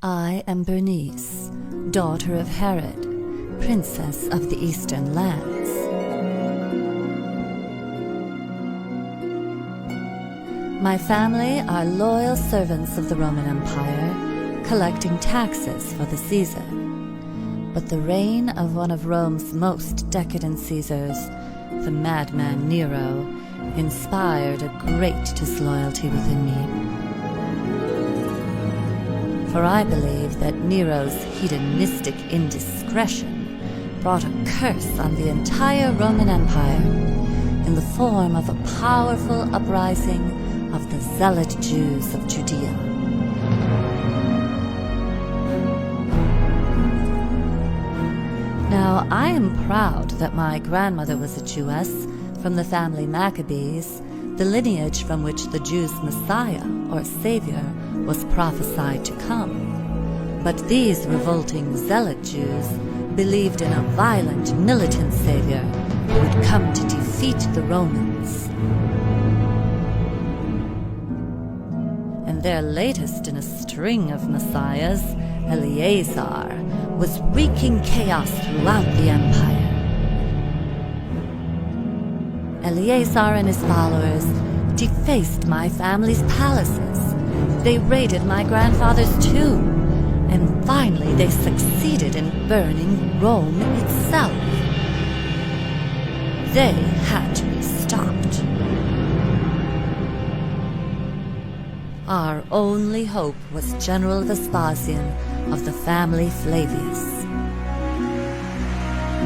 I am Bernice, daughter of Herod, princess of the Eastern lands. My family are loyal servants of the Roman Empire, collecting taxes for the Caesar. But the reign of one of Rome's most decadent Caesars, the madman Nero, inspired a great disloyalty within me. For I believe that Nero's hedonistic indiscretion brought a curse on the entire Roman Empire in the form of a powerful uprising of the zealot Jews of Judea. Now, I am proud that my grandmother was a Jewess from the family Maccabees, the lineage from which the Jews' Messiah, or Savior, was prophesied to come. But these revolting zealot Jews believed in a violent, militant Savior who would come to defeat the Romans. And their latest in a string of messiahs, Eleazar, was wreaking chaos throughout the empire. Eleazar and his followers defaced my family's palaces. They raided my grandfather's tomb. And finally they succeeded in burning Rome itself. They had to be stopped. Our only hope was General Vespasian of the family Flavius.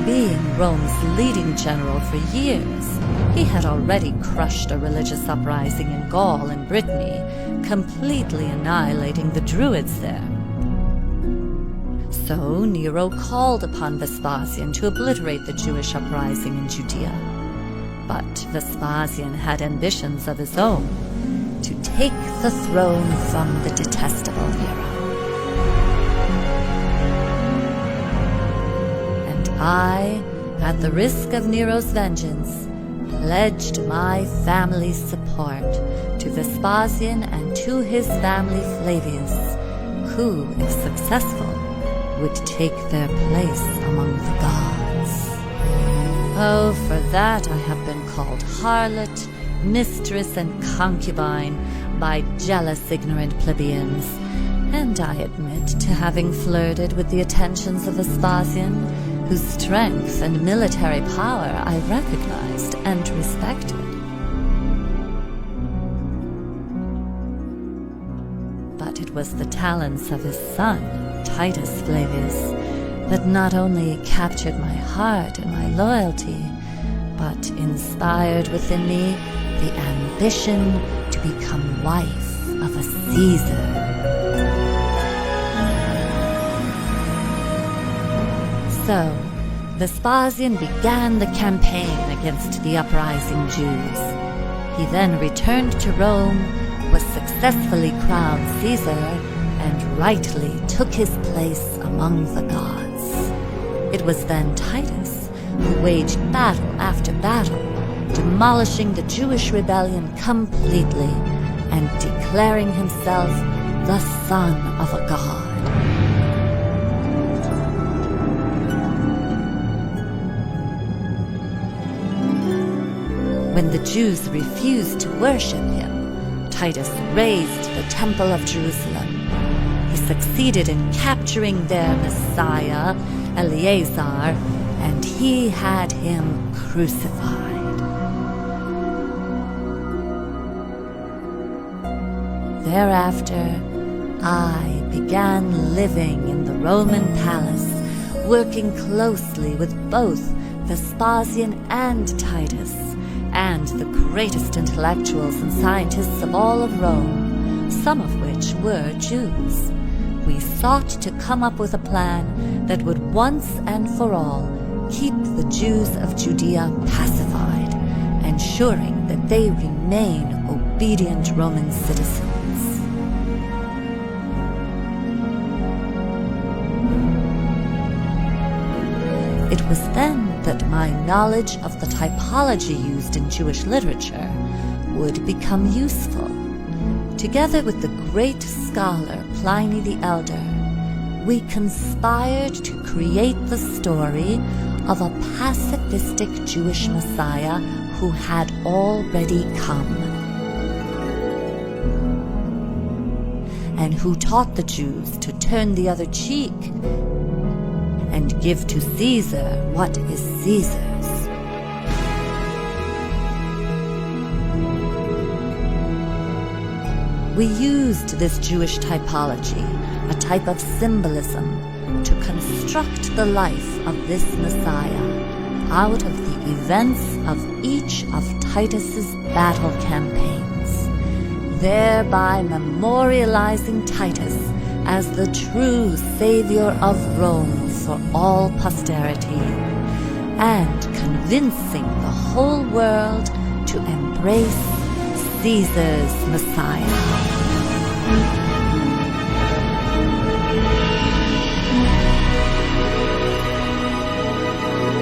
Being Rome's leading general for years, he had already crushed a religious uprising in Gaul and Brittany, completely annihilating the Druids there. So Nero called upon Vespasian to obliterate the Jewish uprising in Judea. But Vespasian had ambitions of his own to take the throne from the detestable Nero. And I, at the risk of Nero's vengeance, pledged my family's support to Vespasian and to his family Flavius, who, if successful, would take their place among the gods. Oh, for that I have been called harlot, mistress, and concubine by jealous, ignorant plebeians, and I admit to having flirted with the attentions of Vespasian, whose strength and military power I recognized and respected. But it was the talents of his son, Titus Flavius, that not only captured my heart and my loyalty, but inspired within me the ambition to become wife of a Caesar. So, Vespasian began the campaign against the uprising Jews. He then returned to Rome, was successfully crowned Caesar, and rightly took his place among the gods. It was then Titus who waged battle after battle, demolishing the Jewish rebellion completely and declaring himself the son of a god. When the Jews refused to worship him, Titus razed the Temple of Jerusalem. He succeeded in capturing their Messiah, Eleazar, and he had him crucified. Thereafter, I began living in the Roman palace, working closely with both Vespasian and Titus, and the greatest intellectuals and scientists of all of Rome, some of which were Jews. We sought to come up with a plan that would once and for all keep the Jews of Judea pacified, ensuring that they remain obedient Roman citizens. It was then that my knowledge of the typology used in Jewish literature would become useful. Together with the great scholar Pliny the Elder, we conspired to create the story of a pacifistic Jewish Messiah who had already come, and who taught the Jews to turn the other cheek and give to Caesar what is Caesar's. We used this Jewish typology, a type of symbolism, to construct the life of this Messiah out of the events of each of Titus's battle campaigns, thereby memorializing Titus as the true savior of Rome for all posterity, and convincing the whole world to embrace Caesar's Messiah.